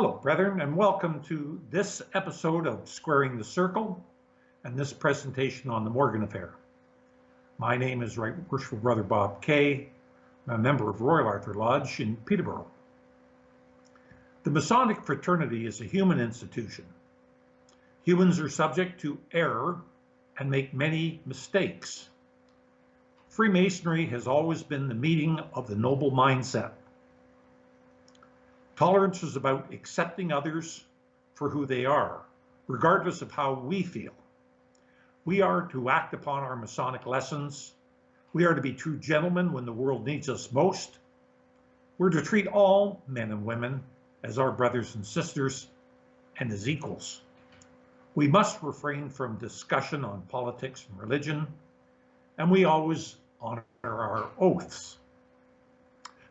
Hello, brethren, and welcome to this episode of Squaring the Circle and this presentation on the Morgan Affair. My name is Right Worshipful Brother Bob Keay. I'm a member of Royal Arthur Lodge in Peterborough. The Masonic fraternity is a human institution. Humans are subject to error and make many mistakes. Freemasonry has always been the meeting of the noble mindset. Tolerance is about accepting others for who they are, regardless of how we feel. We are to act upon our Masonic lessons. We are to be true gentlemen when the world needs us most. We're to treat all men and women as our brothers and sisters and as equals. We must refrain from discussion on politics and religion, and we always honor our oaths.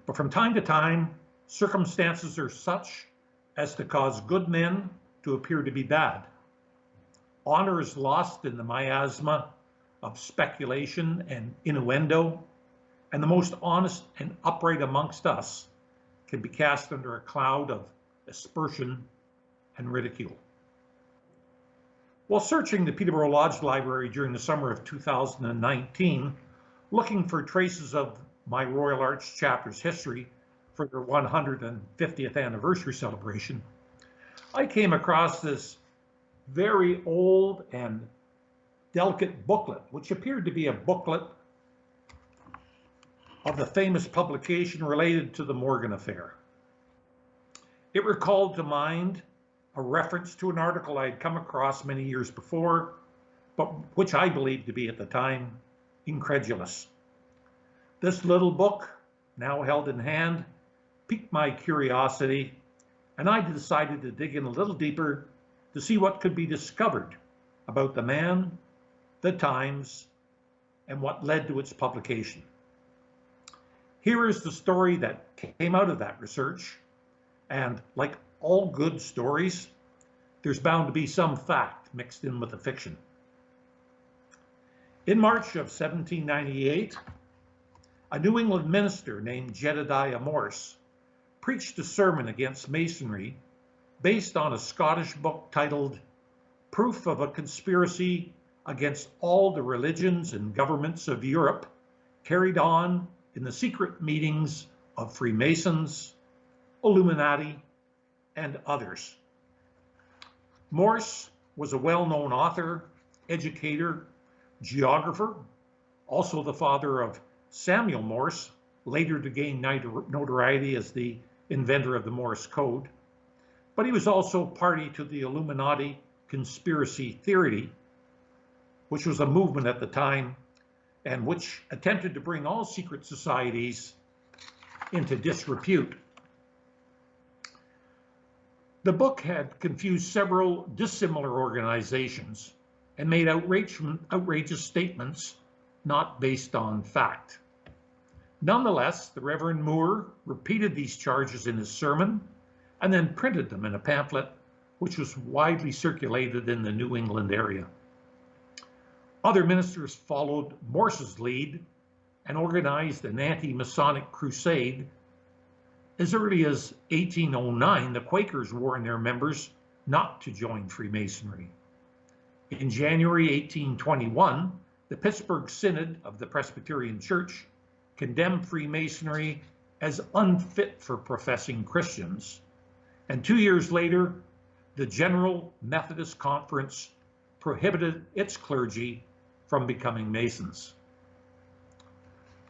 But from time to time, circumstances are such as to cause good men to appear to be bad. Honor is lost in the miasma of speculation and innuendo, and the most honest and upright amongst us can be cast under a cloud of aspersion and ridicule. While searching the Peterborough Lodge Library during the summer of 2019, looking for traces of my Royal Arch chapter's history for their 150th anniversary celebration, I came across this very old and delicate booklet, which appeared to be a booklet of the famous publication related to the Morgan Affair. It recalled to mind a reference to an article I had come across many years before, but which I believed to be at the time incredulous. This little book, now held in hand, piqued my curiosity, and I decided to dig in a little deeper to see what could be discovered about the man, the times, and what led to its publication. Here is the story that came out of that research, and like all good stories, there's bound to be some fact mixed in with the fiction. In March of 1798, a New England minister named Jedediah Morse preached a sermon against Masonry based on a Scottish book titled Proof of a Conspiracy Against All the Religions and Governments of Europe Carried On in the Secret Meetings of Freemasons, Illuminati, and others. Morse was a well-known author, educator, geographer, also the father of Samuel Morse, later to gain notoriety as the inventor of the Morse Code. But he was also party to the Illuminati conspiracy theory, which was a movement at the time and which attempted to bring all secret societies into disrepute. The book had confused several dissimilar organizations and made outrageous statements not based on fact. Nonetheless, the Reverend Moore repeated these charges in his sermon and then printed them in a pamphlet which was widely circulated in the New England area. Other ministers followed Morse's lead and organized an anti-Masonic crusade. As early as 1809, the Quakers warned their members not to join Freemasonry. In January 1821, the Pittsburgh Synod of the Presbyterian Church condemned Freemasonry as unfit for professing Christians. And 2 years later, the General Methodist Conference prohibited its clergy from becoming Masons.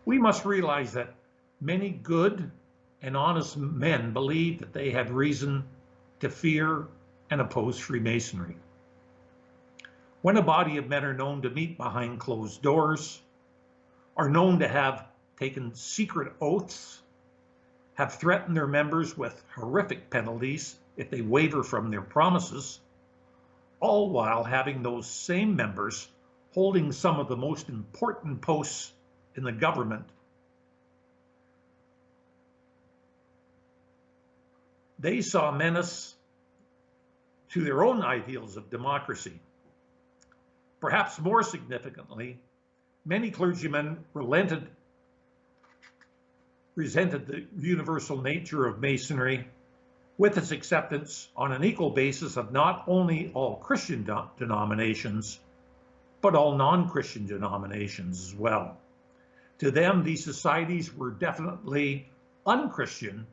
We must realize that many good and honest men believed that they had reason to fear and oppose Freemasonry. When a body of men are known to meet behind closed doors, are known to have taken secret oaths, have threatened their members with horrific penalties if they waver from their promises, all while having those same members holding some of the most important posts in the government, they saw a menace to their own ideals of democracy. Perhaps more significantly, many clergymen resented the universal nature of Masonry with its acceptance on an equal basis of not only all Christian denominations, but all non-Christian denominations as well. To them, these societies were definitely unchristian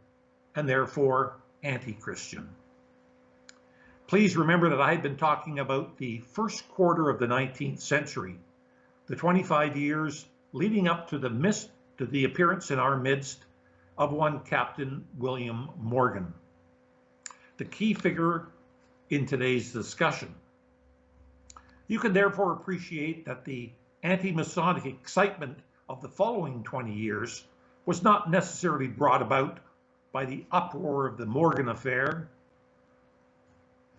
and therefore anti-Christian. Please remember that I had been talking about the first quarter of the 19th century, the 25 years leading up to the appearance in our midst of one Captain William Morgan, the key figure in today's discussion. You can therefore appreciate that the anti-Masonic excitement of the following 20 years was not necessarily brought about by the uproar of the Morgan affair,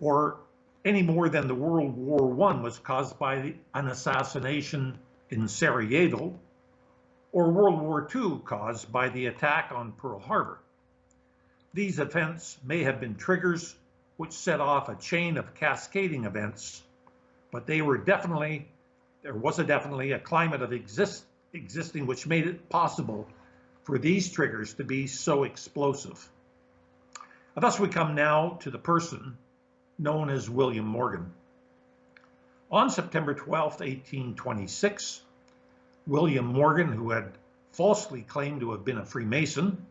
or any more than the World War I was caused by an assassination in Sarajevo, or World War II caused by the attack on Pearl Harbor. These events may have been triggers which set off a chain of cascading events, but there was definitely a climate of existing which made it possible for these triggers to be so explosive. And thus we come now to the person known as William Morgan. On September 12, 1826, William Morgan, who had falsely claimed to have been a Freemason,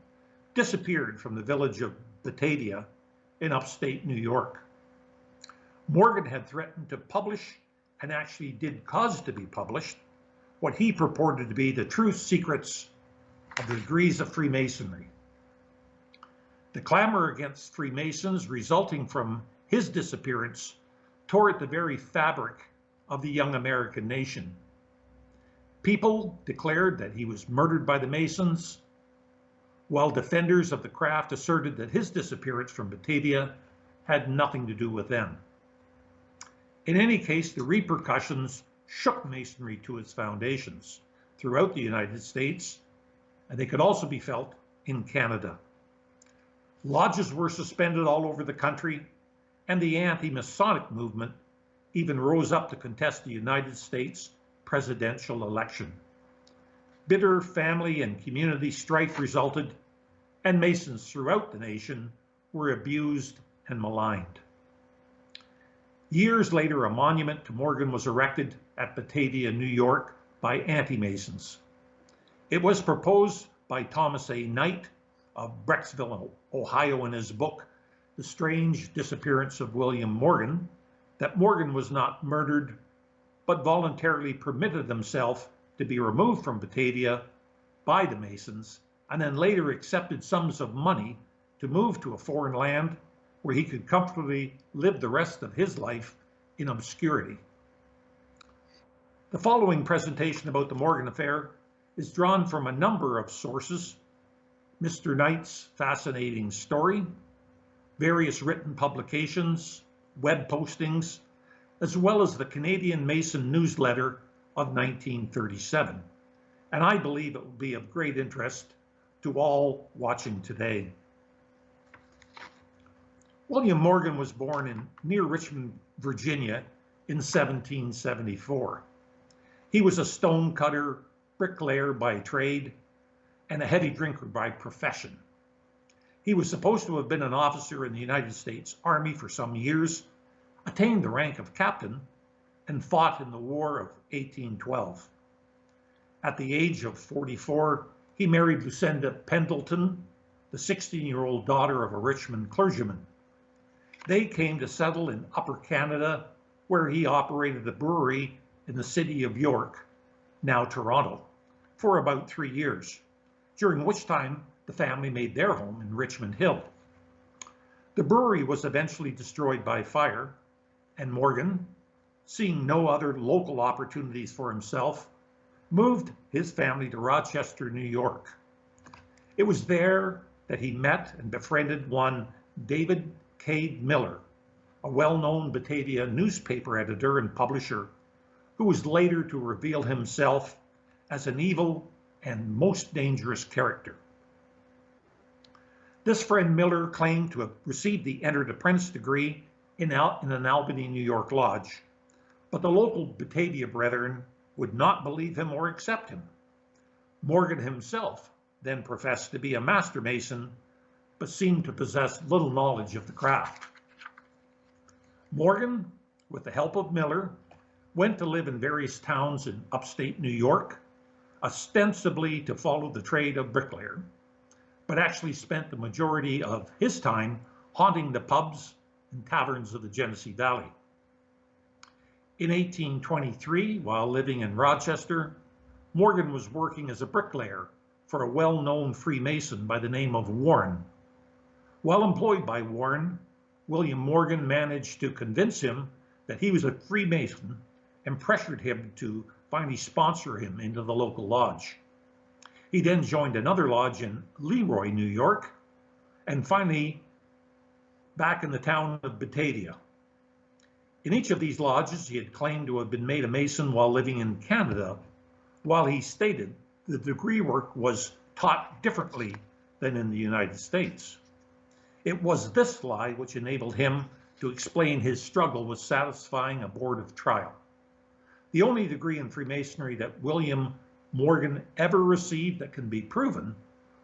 disappeared from the village of Batavia in upstate New York. Morgan had threatened to publish, and actually did cause to be published, what he purported to be the true secrets of the degrees of Freemasonry. The clamor against Freemasons resulting from his disappearance tore at the very fabric of the young American nation. People declared that he was murdered by the Masons, while defenders of the craft asserted that his disappearance from Batavia had nothing to do with them. In any case, the repercussions shook Masonry to its foundations throughout the United States, and they could also be felt in Canada. Lodges were suspended all over the country, and the anti-Masonic movement even rose up to contest the United States presidential election. Bitter family and community strife resulted, and Masons throughout the nation were abused and maligned. Years later, a monument to Morgan was erected at Batavia, New York, by anti-Masons. It was proposed by Thomas A. Knight of Brecksville, Ohio, in his book, The Strange Disappearance of William Morgan, that Morgan was not murdered, but voluntarily permitted himself to be removed from Batavia by the Masons, and then later accepted sums of money to move to a foreign land where he could comfortably live the rest of his life in obscurity. The following presentation about the Morgan affair is drawn from a number of sources: Mr. Knight's fascinating story, various written publications, web postings, as well as the Canadian Mason newsletter of 1937. And I believe it will be of great interest to all watching today. William Morgan was born near Richmond, Virginia in 1774. He was a stonecutter, bricklayer by trade, and a heavy drinker by profession. He was supposed to have been an officer in the United States Army for some years, attained the rank of captain, and fought in the War of 1812. At the age of 44, he married Lucinda Pendleton, the 16-year-old daughter of a Richmond clergyman. They came to settle in Upper Canada, where he operated a brewery in the city of York, now Toronto, for about 3 years, during which time the family made their home in Richmond Hill. The brewery was eventually destroyed by fire, and Morgan, seeing no other local opportunities for himself, moved his family to Rochester, New York. It was there that he met and befriended one David Cade Miller, a well-known Batavia newspaper editor and publisher, who was later to reveal himself as an evil and most dangerous character. This friend Miller claimed to have received the entered apprentice degree in an Albany, New York lodge, but the local Batavia brethren would not believe him or accept him. Morgan himself then professed to be a master mason, but seemed to possess little knowledge of the craft. Morgan, with the help of Miller, went to live in various towns in upstate New York, ostensibly to follow the trade of bricklayer, but actually spent the majority of his time haunting the pubs and taverns of the Genesee Valley. In 1823, while living in Rochester, Morgan was working as a bricklayer for a well-known Freemason by the name of Warren. While employed by Warren, William Morgan managed to convince him that he was a Freemason and pressured him to finally sponsor him into the local lodge. He then joined another lodge in Leroy, New York, and finally back in the town of Batavia. In each of these lodges, he had claimed to have been made a Mason while living in Canada, while he stated the degree work was taught differently than in the United States. It was this lie which enabled him to explain his struggle with satisfying a board of trial. The only degree in Freemasonry that William Morgan ever received that can be proven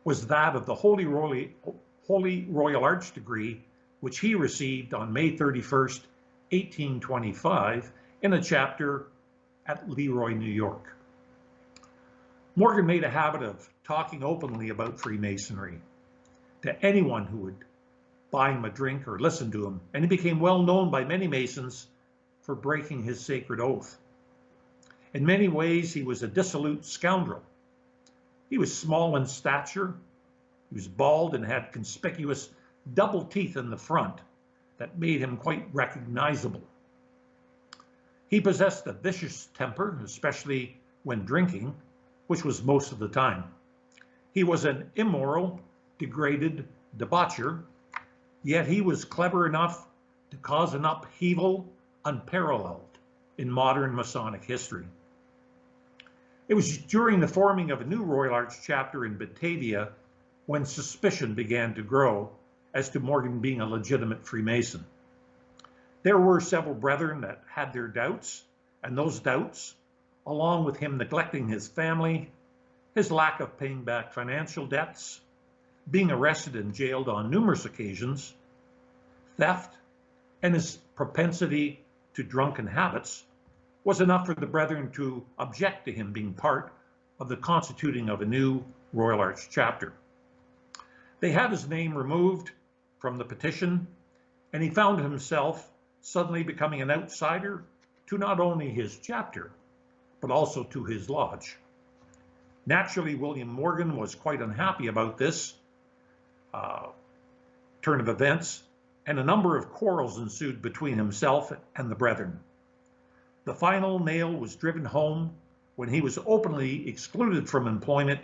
was that of the Holy Royal Arch degree, which he received on May 31st, 1825, in a chapter at Leroy, New York. Morgan made a habit of talking openly about Freemasonry to anyone who would buy him a drink or listen to him, and he became well known by many Masons for breaking his sacred oath. In many ways, he was a dissolute scoundrel. He was small in stature, he was bald and had conspicuous double teeth in the front that made him quite recognizable. He possessed a vicious temper, especially when drinking, which was most of the time. He was an immoral, degraded debaucher, yet he was clever enough to cause an upheaval unparalleled in modern Masonic history. It was during the forming of a new Royal Arch chapter in Batavia when suspicion began to grow as to Morgan being a legitimate Freemason. There were several brethren that had their doubts, and those doubts, along with him neglecting his family, his lack of paying back financial debts, being arrested and jailed on numerous occasions, theft, and his propensity to drunken habits, was enough for the brethren to object to him being part of the constituting of a new Royal Arch chapter. They had his name removed from the petition, and he found himself suddenly becoming an outsider to not only his chapter, but also to his lodge. Naturally, William Morgan was quite unhappy about this turn of events, and a number of quarrels ensued between himself and the brethren. The final nail was driven home when he was openly excluded from employment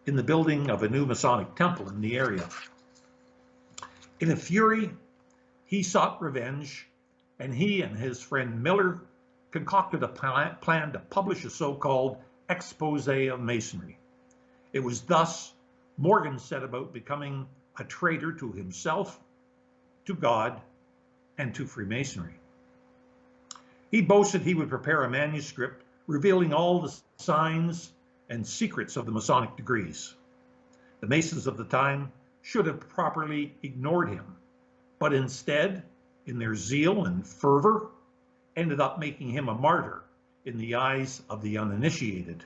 in the building of a new Masonic temple in the area. In a fury, he sought revenge, and he and his friend Miller concocted a plan to publish a so-called expose of Masonry. It was thus Morgan set about becoming a traitor to himself, to God, and to Freemasonry. He boasted he would prepare a manuscript revealing all the signs and secrets of the Masonic degrees. The Masons of the time should have properly ignored him, but instead, in their zeal and fervor, ended up making him a martyr in the eyes of the uninitiated.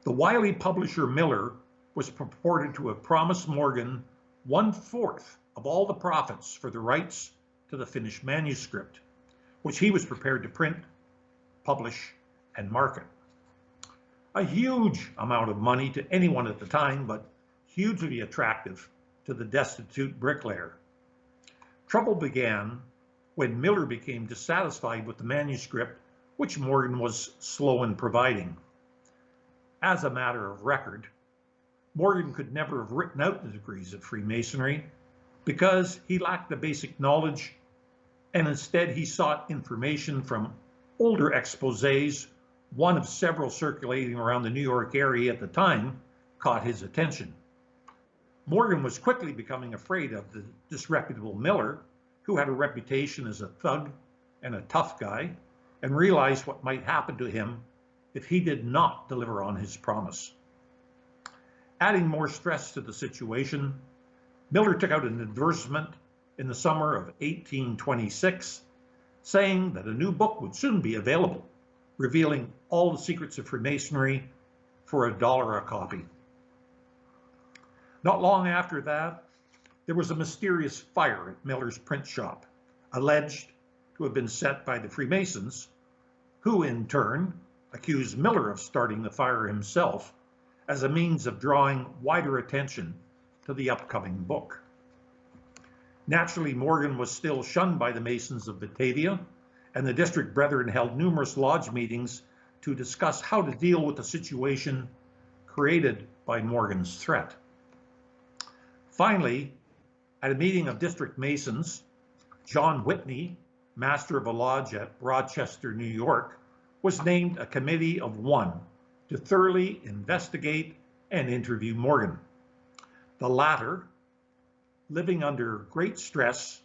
The wily publisher Miller was purported to have promised Morgan 1/4 of all the profits for the rights to the finished manuscript, which he was prepared to print, publish, and market. A huge amount of money to anyone at the time, but hugely attractive to the destitute bricklayer. Trouble began when Miller became dissatisfied with the manuscript, which Morgan was slow in providing. As a matter of record, Morgan could never have written out the degrees of Freemasonry because he lacked the basic knowledge, and instead he sought information from older exposés. One of several circulating around the New York area at the time caught his attention. Morgan was quickly becoming afraid of the disreputable Miller, who had a reputation as a thug and a tough guy, and realized what might happen to him if he did not deliver on his promise. Adding more stress to the situation, Miller took out an advertisement in the summer of 1826 saying that a new book would soon be available, revealing all the secrets of Freemasonry for $1 a copy. Not long after that, there was a mysterious fire at Miller's print shop, alleged to have been set by the Freemasons, who in turn accused Miller of starting the fire himself as a means of drawing wider attention to the upcoming book. Naturally, Morgan was still shunned by the Masons of Batavia, and the district brethren held numerous lodge meetings to discuss how to deal with the situation created by Morgan's threat. Finally, at a meeting of district Masons, John Whitney, master of a lodge at Rochester, New York, was named a committee of one to thoroughly investigate and interview Morgan. The latter, living under great stress,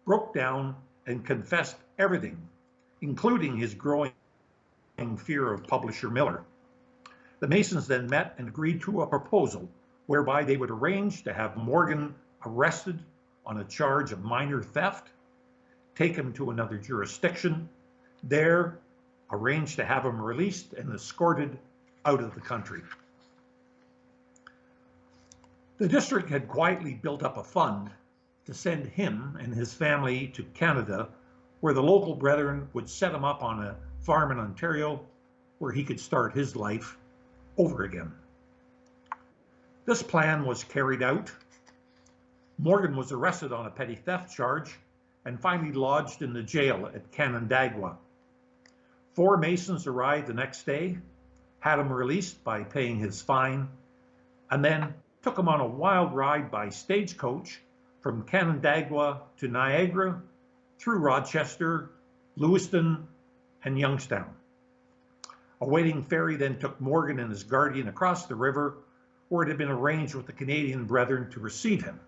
broke down and confessed everything, including his growing fear of publisher Miller. The Masons then met and agreed to a proposal whereby they would arrange to have Morgan arrested on a charge of minor theft, take him to another jurisdiction, there arrange to have him released and escorted out of the country. The district had quietly built up a fund to send him and his family to Canada, where the local brethren would set him up on a farm in Ontario where he could start his life over again. This plan was carried out. Morgan was arrested on a petty theft charge and finally lodged in the jail at Canandaigua. 4 Masons arrived the next day, had him released by paying his fine, and then took him on a wild ride by stagecoach from Canandaigua to Niagara, through Rochester, Lewiston, and Youngstown. A waiting ferry then took Morgan and his guardian across the river, where it had been arranged with the Canadian brethren to receive him.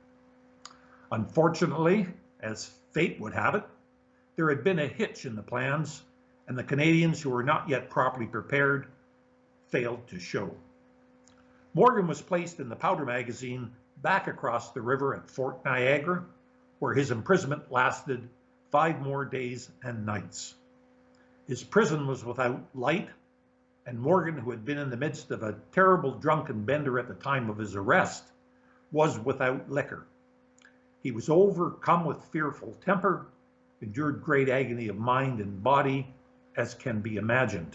Unfortunately, as fate would have it, there had been a hitch in the plans, and the Canadians, who were not yet properly prepared, failed to show. Morgan was placed in the powder magazine back across the river at Fort Niagara, where his imprisonment lasted 5 more days and nights. His prison was without light, and Morgan, who had been in the midst of a terrible drunken bender at the time of his arrest, was without liquor. He was overcome with fearful temper, endured great agony of mind and body, as can be imagined.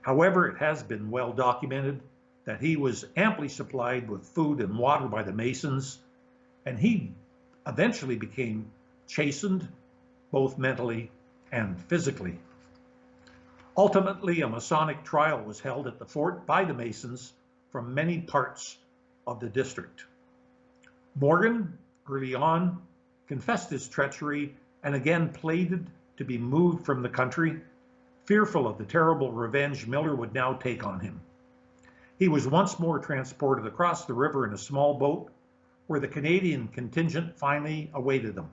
However, it has been well documented that he was amply supplied with food and water by the Masons, and he eventually became chastened, both mentally and physically. Ultimately, a Masonic trial was held at the fort by the Masons from many parts of the district. Morgan, early on, confessed his treachery and again pleaded to be moved from the country, fearful of the terrible revenge Miller would now take on him. He was once more transported across the river in a small boat, where the Canadian contingent finally awaited him.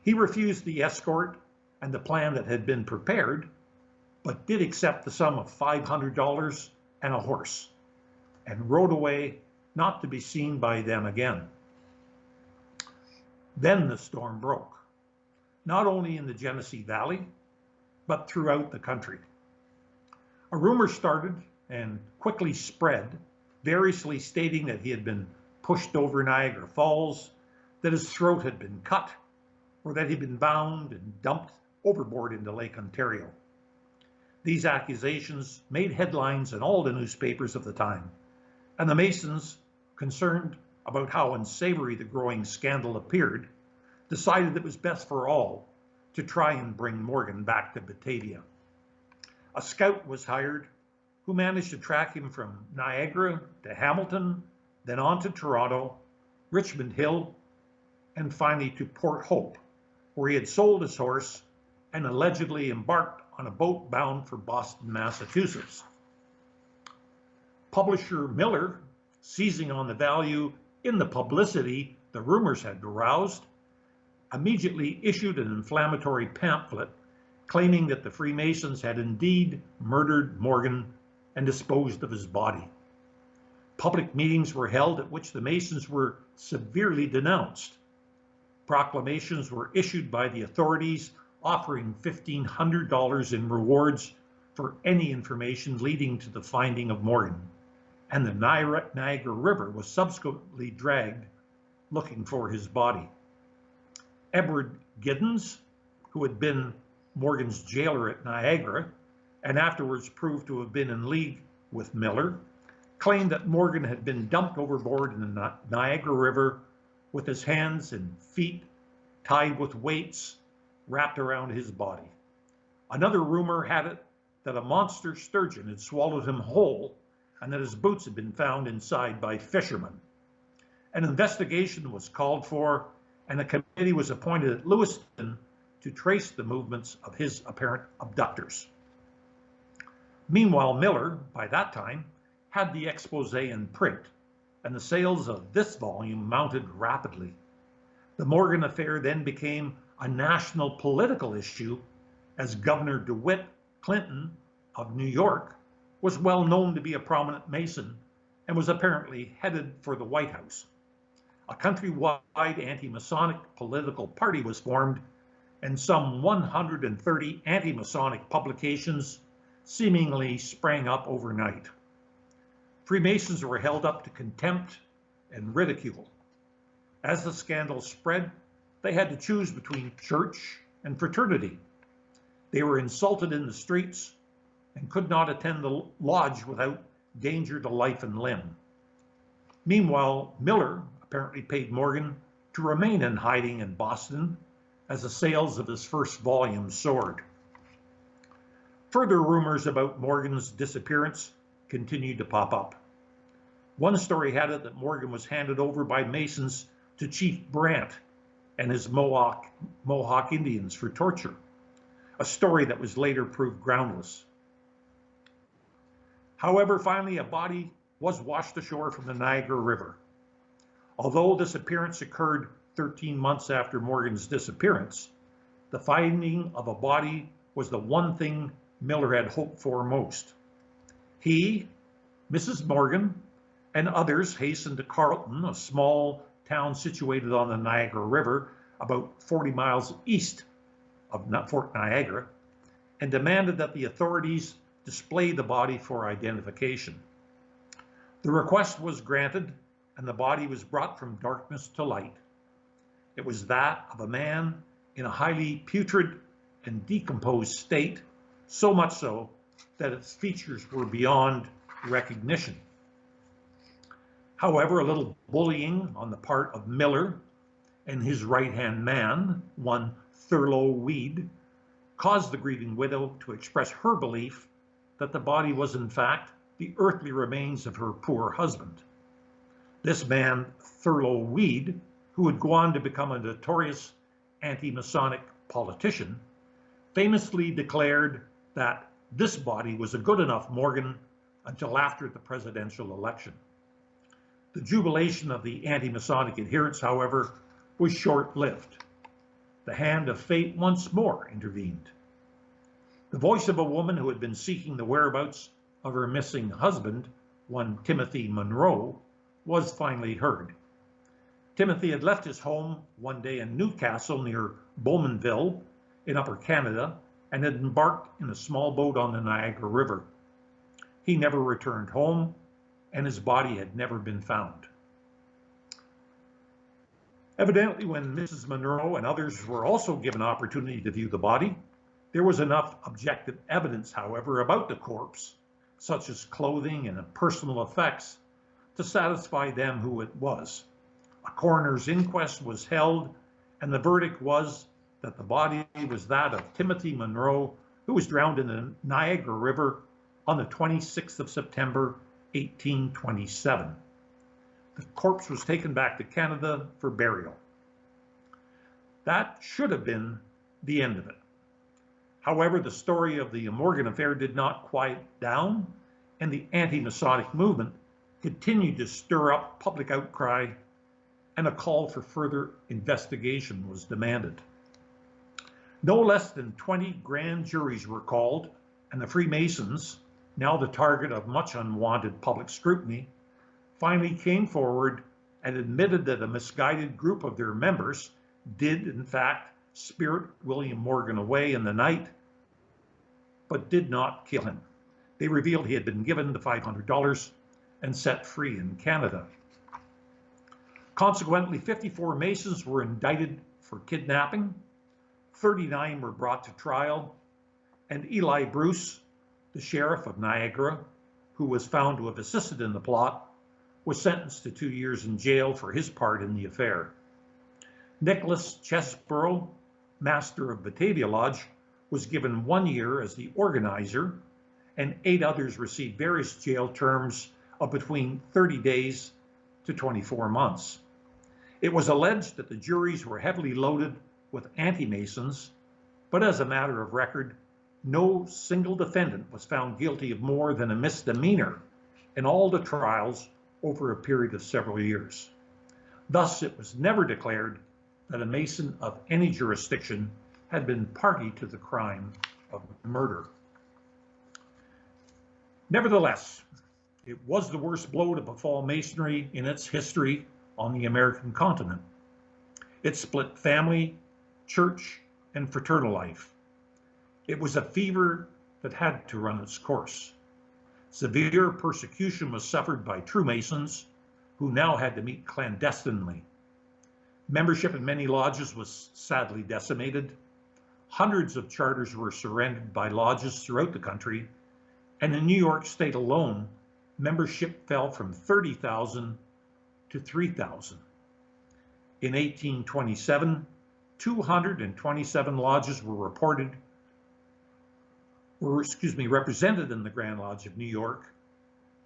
He refused the escort and the plan that had been prepared, but did accept the sum of $500 and a horse, and rode away, not to be seen by them again. Then the storm broke, not only in the Genesee Valley, but throughout the country. A rumor started and quickly spread, variously stating that he had been pushed over Niagara Falls, that his throat had been cut, or that he'd been bound and dumped overboard into Lake Ontario. These accusations made headlines in all the newspapers of the time, and the Masons, concerned about how unsavory the growing scandal appeared, decided it was best for all to try and bring Morgan back to Batavia. A scout was hired who managed to track him from Niagara to Hamilton, then on to Toronto, Richmond Hill, and finally to Port Hope, where he had sold his horse and allegedly embarked on a boat bound for Boston, Massachusetts. Publisher Miller, seizing on the value in the publicity the rumors had aroused, immediately issued an inflammatory pamphlet claiming that the Freemasons had indeed murdered Morgan and disposed of his body. Public meetings were held at which the Masons were severely denounced. Proclamations were issued by the authorities offering $1,500 in rewards for any information leading to the finding of Morgan, and the Niagara River was subsequently dragged looking for his body. Edward Giddens, who had been Morgan's jailer at Niagara and afterwards proved to have been in league with Miller, claimed that Morgan had been dumped overboard in the Niagara River with his hands and feet tied with weights wrapped around his body. Another rumor had it that a monster sturgeon had swallowed him whole and that his boots had been found inside by fishermen. An investigation was called for, and a committee was appointed at Lewiston to trace the movements of his apparent abductors. Meanwhile, Miller, by that time, had the expose in print, and the sales of this volume mounted rapidly. The Morgan affair then became a national political issue, as Governor DeWitt Clinton of New York was well known to be a prominent Mason and was apparently headed for the White House. A countrywide anti-Masonic political party was formed, and some 130 anti-Masonic publications seemingly sprang up overnight. Freemasons were held up to contempt and ridicule. As the scandal spread, they had to choose between church and fraternity. They were insulted in the streets and could not attend the lodge without danger to life and limb. Meanwhile, Miller apparently paid Morgan to remain in hiding in Boston as the sales of his first volume soared. Further rumors about Morgan's disappearance continued to pop up. One story had it that Morgan was handed over by Masons to Chief Brant and his Mohawk Indians for torture, a story that was later proved groundless. However, finally a body was washed ashore from the Niagara River. Although this appearance occurred 13 months after Morgan's disappearance, the finding of a body was the one thing Miller had hoped for most. He, Mrs. Morgan, and others hastened to Carleton, a small town situated on the Niagara River, about 40 miles east of Fort Niagara, and demanded that the authorities display the body for identification. The request was granted, and the body was brought from darkness to light. It was that of a man in a highly putrid and decomposed state, so much so that its features were beyond recognition. However, a little bullying on the part of Miller and his right-hand man, one Thurlow Weed, caused the grieving widow to express her belief that the body was in fact the earthly remains of her poor husband. This man, Thurlow Weed, who would go on to become a notorious anti-Masonic politician, famously declared that this body was a good enough Morgan until after the presidential election. The jubilation of the anti-Masonic adherents, however, was short-lived. The hand of fate once more intervened. The voice of a woman who had been seeking the whereabouts of her missing husband, one Timothy Monroe, was finally heard. Timothy had left his home one day in Newcastle near Bowmanville in Upper Canada and had embarked in a small boat on the Niagara River. He never returned home, and his body had never been found. Evidently, when Mrs. Monroe and others were also given opportunity to view the body, there was enough objective evidence, however, about the corpse, such as clothing and personal effects, to satisfy them who it was. A coroner's inquest was held, and the verdict was that the body was that of Timothy Monroe, who was drowned in the Niagara River on the 26th of September, 1827. The corpse was taken back to Canada for burial. That should have been the end of it. However, the story of the Morgan affair did not quiet down, and the anti-Masonic movement continued to stir up public outcry, and a call for further investigation was demanded. No less than 20 grand juries were called, and the Freemasons, now the target of much unwanted public scrutiny, finally came forward and admitted that a misguided group of their members did, in fact, spirit William Morgan away in the night, but did not kill him. They revealed he had been given the $500 and set free in Canada. Consequently, 54 Masons were indicted for kidnapping, 39 were brought to trial, and Eli Bruce, the sheriff of Niagara, who was found to have assisted in the plot, was sentenced to 2 years in jail for his part in the affair. Nicholas Chesborough, master of Batavia Lodge, was given 1 year as the organizer, and 8 others received various jail terms of between 30 days to 24 months. It was alleged that the juries were heavily loaded with anti-Masons, but as a matter of record, no single defendant was found guilty of more than a misdemeanor in all the trials over a period of several years. Thus, it was never declared that a Mason of any jurisdiction had been party to the crime of murder. Nevertheless, it was the worst blow to befall Masonry in its history on the American continent. It split family, church, and fraternal life. It was a fever that had to run its course. Severe persecution was suffered by true Masons, who now had to meet clandestinely. Membership in many lodges was sadly decimated. Hundreds of charters were surrendered by lodges throughout the country, and in New York State alone, membership fell from 30,000 to 3,000. In 1827, 227 lodges were represented in the Grand Lodge of New York.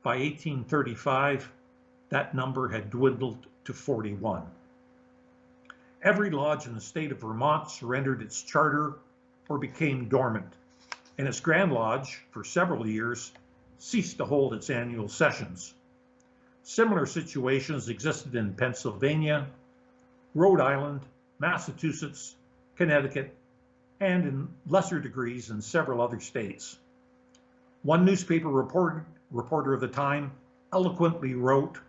By 1835, that number had dwindled to 41. Every lodge in the state of Vermont surrendered its charter or became dormant, and its Grand Lodge, for several years, ceased to hold its annual sessions. Similar situations existed in Pennsylvania, Rhode Island, Massachusetts, Connecticut, and in lesser degrees in several other states. One newspaper reporter of the time eloquently wrote,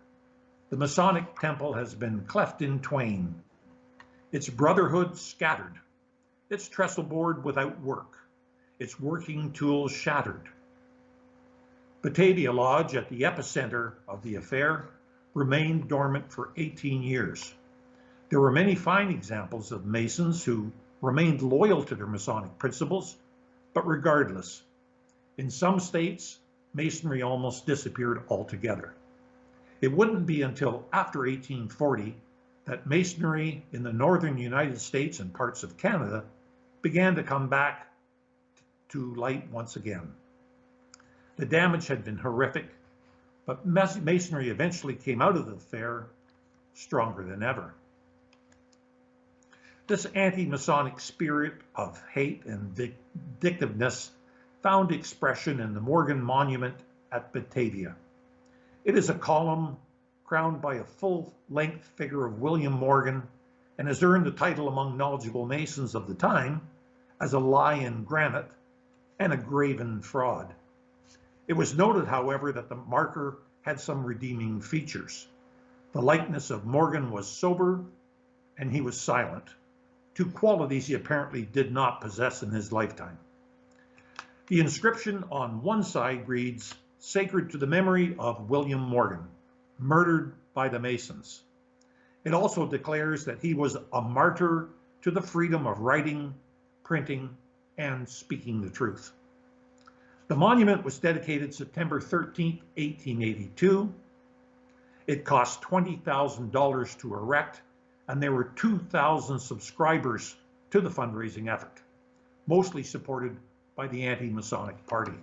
"The Masonic temple has been cleft in twain, its brotherhood scattered, its trestle board without work, its working tools shattered." Batavia Lodge, at the epicenter of the affair, remained dormant for 18 years. There were many fine examples of Masons who remained loyal to their Masonic principles, but regardless, in some states, Masonry almost disappeared altogether. It wouldn't be until after 1840 that Masonry in the northern United States and parts of Canada began to come back to light once again. The damage had been horrific, but Masonry eventually came out of the affair stronger than ever. This anti-Masonic spirit of hate and vindictiveness found expression in the Morgan Monument at Batavia. It is a column crowned by a full-length figure of William Morgan and has earned the title among knowledgeable Masons of the time as a lie in granite and a graven fraud. It was noted, however, that the marker had some redeeming features. The likeness of Morgan was sober and he was silent, 2 qualities he apparently did not possess in his lifetime. The inscription on one side reads, "Sacred to the memory of William Morgan, murdered by the Masons." It also declares that he was a martyr to the freedom of writing, printing, and speaking the truth. The monument was dedicated September 13, 1882. It cost $20,000 to erect, and there were 2,000 subscribers to the fundraising effort, mostly supported by the anti-Masonic Party.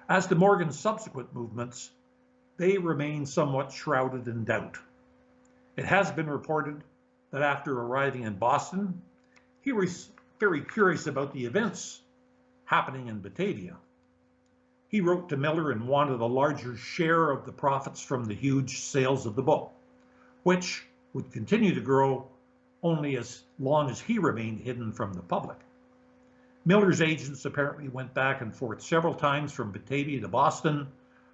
As to Morgan's subsequent movements, they remain somewhat shrouded in doubt. It has been reported that after arriving in Boston, he was very curious about the events happening in Batavia. He wrote to Miller and wanted a larger share of the profits from the huge sales of the book, which would continue to grow only as long as he remained hidden from the public. Miller's agents apparently went back and forth several times from Batavia to Boston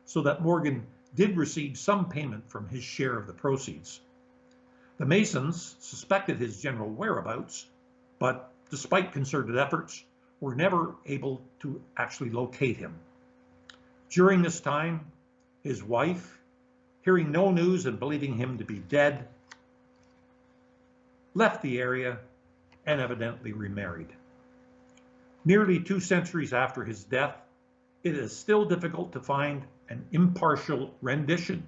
so that Morgan did receive some payment from his share of the proceeds. The Masons suspected his general whereabouts, but despite concerted efforts, were never able to actually locate him. During this time, his wife, hearing no news and believing him to be dead, left the area and evidently remarried. Nearly 2 centuries after his death, it is still difficult to find an impartial rendition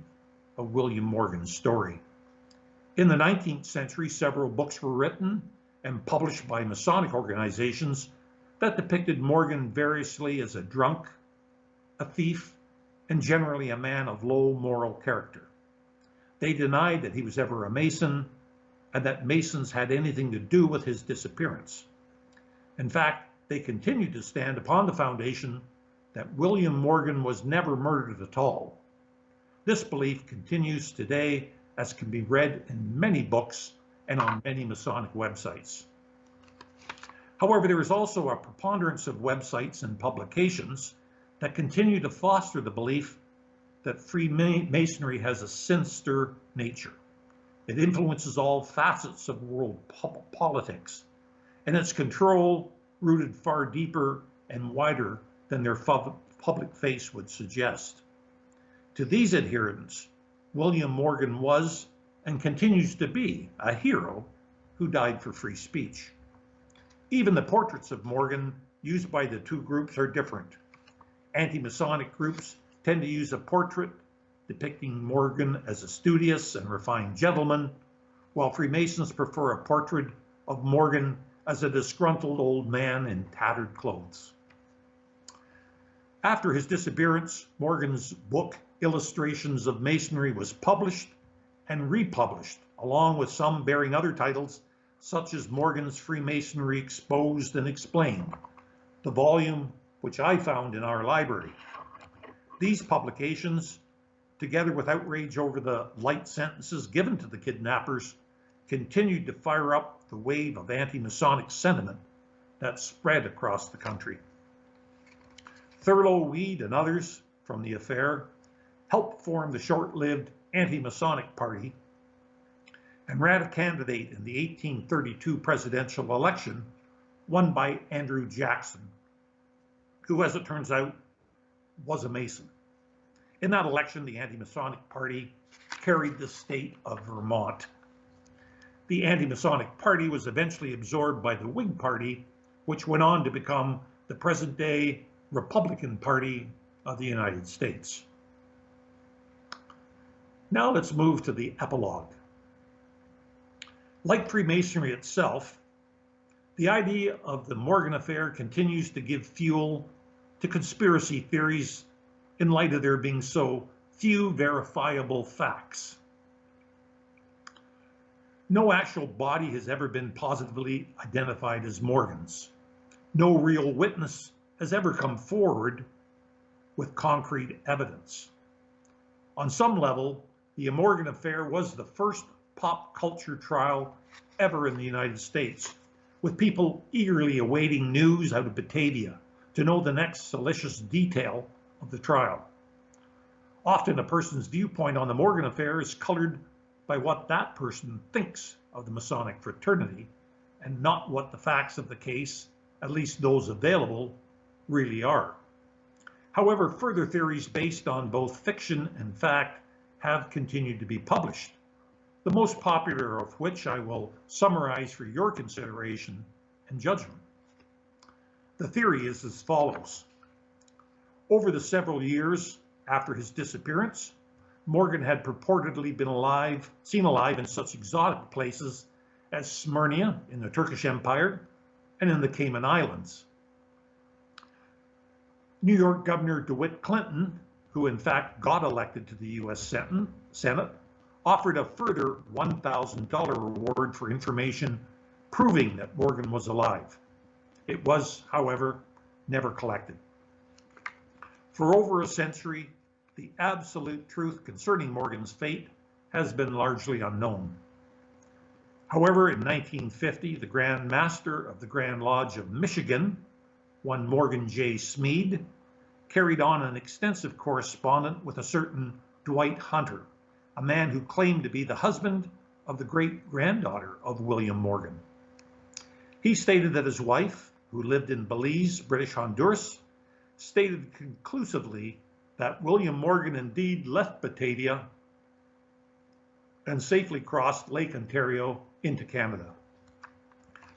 of William Morgan's story. In the 19th century, several books were written and published by Masonic organizations that depicted Morgan variously as a drunk, a thief, and generally a man of low moral character. They denied that he was ever a Mason and that Masons had anything to do with his disappearance. In fact, they continued to stand upon the foundation that William Morgan was never murdered at all. This belief continues today, as can be read in many books and on many Masonic websites. However, there is also a preponderance of websites and publications that continue to foster the belief that Freemasonry has a sinister nature. It influences all facets of world politics, and its control rooted far deeper and wider than their public face would suggest. To these adherents, William Morgan was and continues to be a hero who died for free speech. Even the portraits of Morgan used by the two groups are different. Anti-Masonic groups tend to use a portrait depicting Morgan as a studious and refined gentleman, while Freemasons prefer a portrait of Morgan as a disgruntled old man in tattered clothes. After his disappearance, Morgan's book, Illustrations of Masonry, was published and republished, along with some bearing other titles, such as Morgan's Freemasonry Exposed and Explained, the volume which I found in our library. These publications, together with outrage over the light sentences given to the kidnappers, continued to fire up the wave of anti-Masonic sentiment that spread across the country. Thurlow Weed and others from the affair helped form the short-lived anti-Masonic Party and ran a candidate in the 1832 presidential election won by Andrew Jackson, who, as it turns out, was a Mason. In that election, the anti-Masonic Party carried the state of Vermont. The anti-Masonic Party was eventually absorbed by the Whig Party, which went on to become the present-day Republican Party of the United States. Now let's move to the epilogue. Like Freemasonry itself, the idea of the Morgan affair continues to give fuel to conspiracy theories in light of there being so few verifiable facts. No actual body has ever been positively identified as Morgan's. No real witness has ever come forward with concrete evidence. On some level, the Morgan affair was the first pop culture trial ever in the United States, with people eagerly awaiting news out of Batavia to know the next salacious detail of the trial. Often a person's viewpoint on the Morgan affair is colored by what that person thinks of the Masonic fraternity, and not what the facts of the case, at least those available, really are. However, further theories based on both fiction and fact have continued to be published, the most popular of which I will summarize for your consideration and judgment. The theory is as follows. Over the several years after his disappearance, Morgan had purportedly been seen alive in such exotic places as Smyrna in the Turkish Empire and in the Cayman Islands. New York Governor DeWitt Clinton, who in fact got elected to the U.S. Senate, offered a further $1,000 reward for information proving that Morgan was alive. It was, however, never collected. For over a century, the absolute truth concerning Morgan's fate has been largely unknown. However, in 1950, the Grand Master of the Grand Lodge of Michigan, one Morgan J. Smead, carried on an extensive correspondence with a certain Dwight Hunter, a man who claimed to be the husband of the great-granddaughter of William Morgan. He stated that his wife, who lived in Belize, British Honduras, stated conclusively that William Morgan indeed left Batavia and safely crossed Lake Ontario into Canada.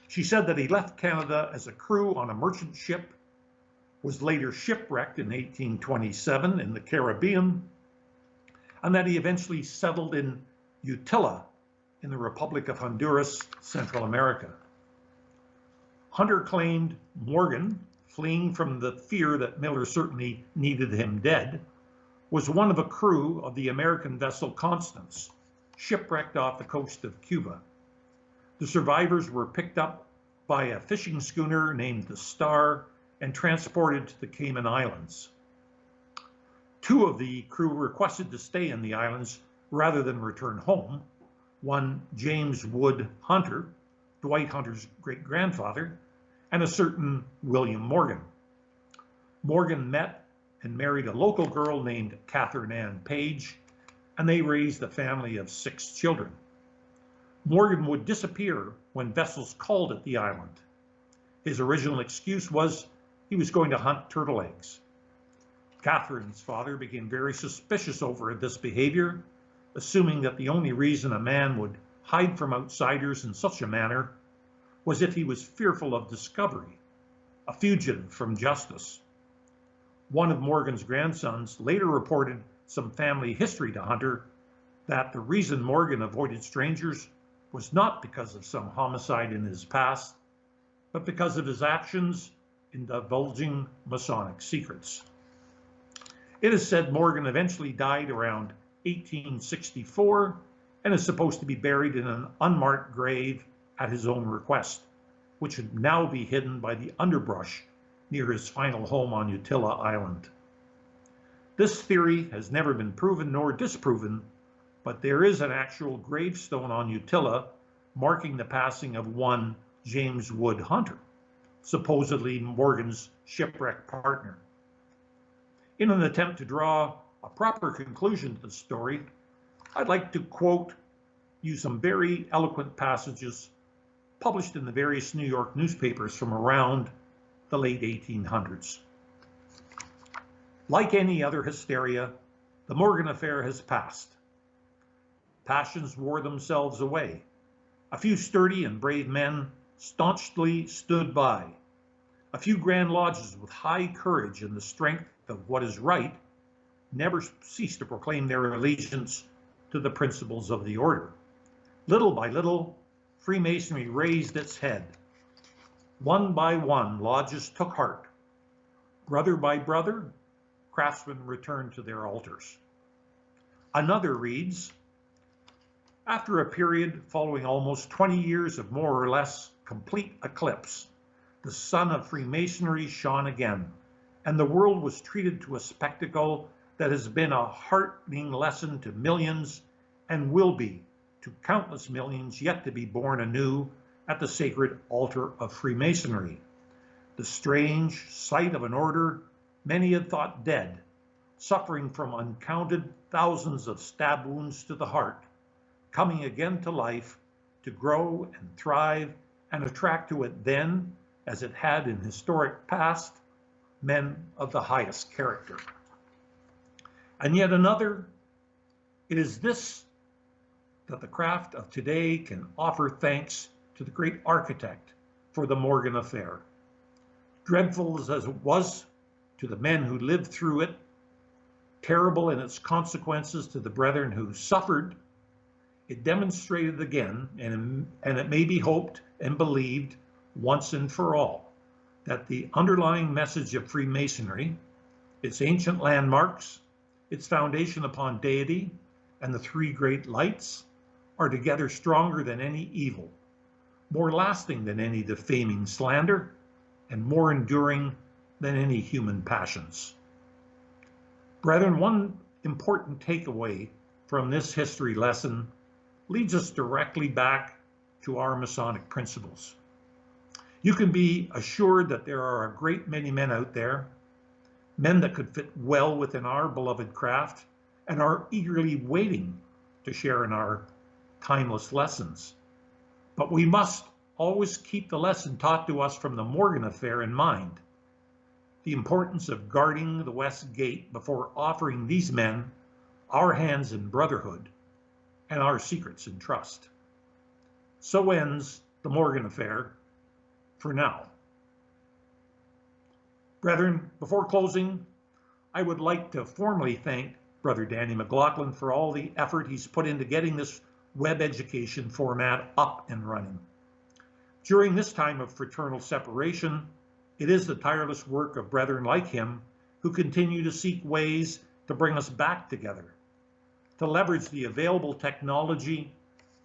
She said that he left Canada as a crew on a merchant ship, was later shipwrecked in 1827 in the Caribbean, and that he eventually settled in Utila in the Republic of Honduras, Central America. Hunter claimed Morgan, fleeing from the fear that Miller certainly needed him dead, was one of a crew of the American vessel Constance, shipwrecked off the coast of Cuba. The survivors were picked up by a fishing schooner named the Star and transported to the Cayman Islands. Two of the crew requested to stay in the islands rather than return home. One, James Wood Hunter, Dwight Hunter's great-grandfather, and a certain William Morgan. Morgan met and married a local girl named Catherine Ann Page, and they raised a family of 6 children. Morgan would disappear when vessels called at the island. His original excuse was he was going to hunt turtle eggs. Catherine's father became very suspicious over this behavior, assuming that the only reason a man would hide from outsiders in such a manner was if he was fearful of discovery, a fugitive from justice. One of Morgan's grandsons later reported some family history to Hunter that the reason Morgan avoided strangers was not because of some homicide in his past, but because of his actions in divulging Masonic secrets. It is said Morgan eventually died around 1864 and is supposed to be buried in an unmarked grave at his own request, which would now be hidden by the underbrush near his final home on Utila Island. This theory has never been proven nor disproven, but there is an actual gravestone on Utila marking the passing of one James Wood Hunter, supposedly Morgan's shipwreck partner. In an attempt to draw a proper conclusion to the story, I'd like to quote you some very eloquent passages published in the various New York newspapers from around the late 1800s. Like any other hysteria, the Morgan affair has passed. Passions wore themselves away. A few sturdy and brave men staunchly stood by. A few grand lodges with high courage and the strength of what is right never ceased to proclaim their allegiance to the principles of the order. Little by little, Freemasonry raised its head. One by one, lodges took heart. Brother by brother, craftsmen returned to their altars. Another reads, after a period following almost 20 years of more or less complete eclipse, the sun of Freemasonry shone again, and the world was treated to a spectacle that has been a heartening lesson to millions and will be to countless millions yet to be born anew at the sacred altar of Freemasonry. The strange sight of an order many had thought dead, suffering from uncounted thousands of stab wounds to the heart, coming again to life to grow and thrive and attract to it then, as it had in historic past, men of the highest character. And yet another, it is this that the craft of today can offer thanks to the great architect for the Morgan affair. Dreadful as it was to the men who lived through it, terrible in its consequences to the brethren who suffered, it demonstrated again, and it may be hoped and believed once and for all, that the underlying message of Freemasonry, its ancient landmarks, its foundation upon deity, and the 3 great lights, are together stronger than any evil, more lasting than any defaming slander, and more enduring than any human passions. Brethren, one important takeaway from this history lesson leads us directly back to our Masonic principles. You can be assured that there are a great many men out there, men that could fit well within our beloved craft, and are eagerly waiting to share in our timeless lessons. But we must always keep the lesson taught to us from the Morgan affair in mind, the importance of guarding the West Gate before offering these men our hands in brotherhood and our secrets in trust. So ends the Morgan affair for now. Brethren, before closing, I would like to formally thank Brother Danny McLaughlin for all the effort he's put into getting this web education format up and running. During this time of fraternal separation, it is the tireless work of brethren like him who continue to seek ways to bring us back together, to leverage the available technology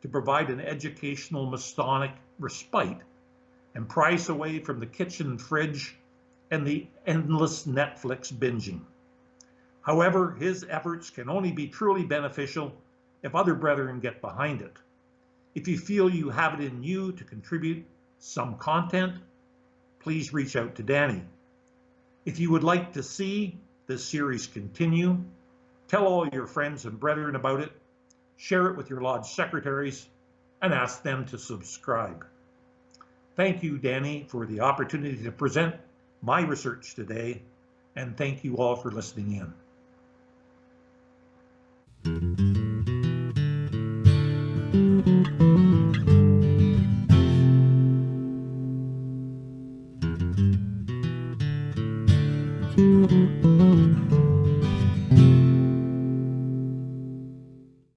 to provide an educational Masonic respite and pry us away from the kitchen fridge and the endless Netflix binging. However, his efforts can only be truly beneficial if other brethren get behind it. If you feel you have it in you to contribute some content, please reach out to Danny. If you would like to see this series continue, tell all your friends and brethren about it, share it with your lodge secretaries, and ask them to subscribe. Thank you, Danny, for the opportunity to present my research today, and thank you all for listening in.